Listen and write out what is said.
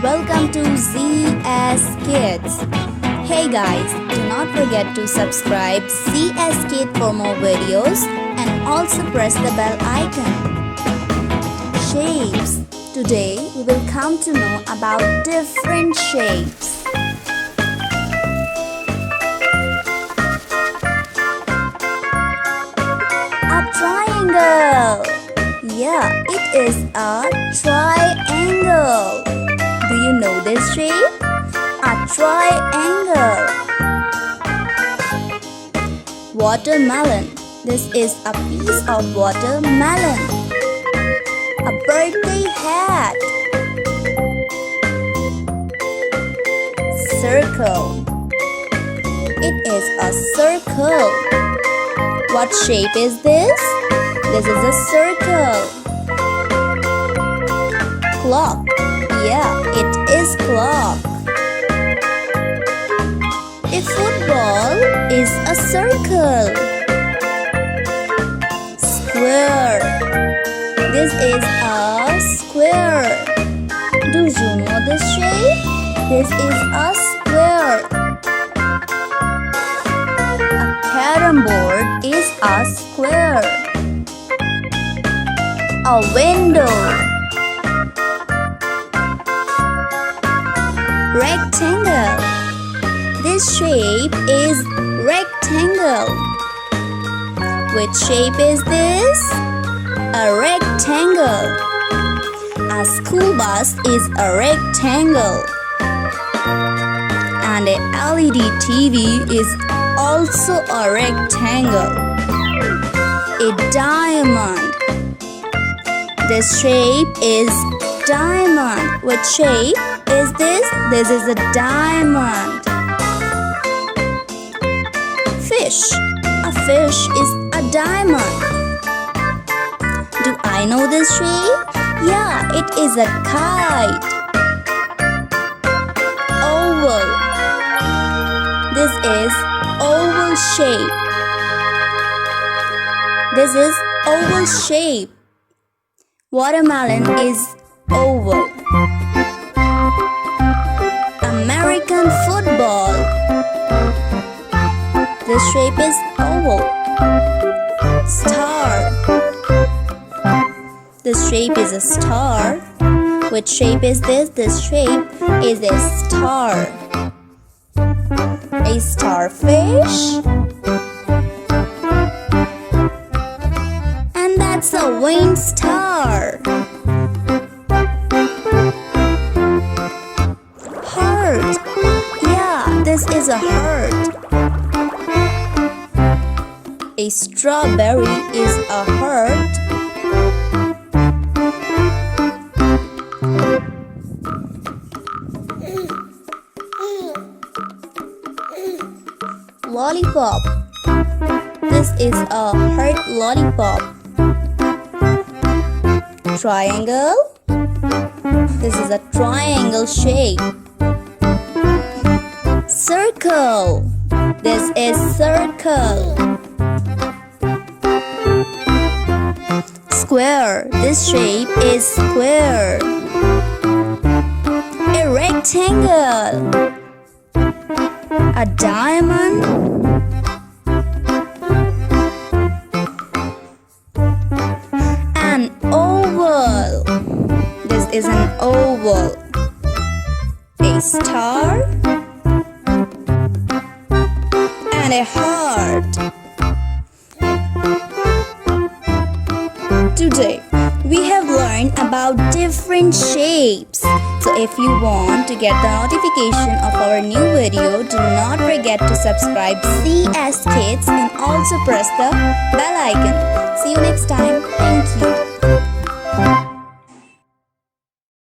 Welcome to ZS Kids. Hey guys, do not forget to subscribe ZS Kids for more videos and also press the bell icon. Shapes. Today we will come to know about different shapes. A triangle. Yeah, it is a triangle. Do you know this shape? A triangle. Watermelon. This is a piece of watermelon. A birthday hat. Circle. It is a circle. What shape is this? This is a circle. Clock. Yeah, it is clock. A football is a circle. Square. This is a square. Do you know this shape? This is a square. A carom board is a square. A window. Rectangle. This shape is rectangle. Which shape is this? A rectangle. A school bus is a rectangle. And a LED TV is also a rectangle. A diamond. This shape is diamond. What shape is this? This is a diamond. Fish. A fish is a diamond. Do I know this shape? Yeah, it is a kite. Oval. This is oval shape. This is oval shape. Watermelon is oval. American football. This shape is oval. Star. This shape is a star. Which shape is this? This shape is a star. A starfish. And that's a winged star. Heart. Yeah, this is a heart. A strawberry is a heart. Lollipop. This is a heart lollipop. Triangle. This is a triangle shape. Circle. This is circle. Square. This shape is square. A rectangle. A diamond. An oval. This is an oval. A star. And a heart. Today, we have learned about different shapes. So if you want to get the notification of our new video, do not forget to subscribe ZS Kids and also press the bell icon. See you next time. Thank you.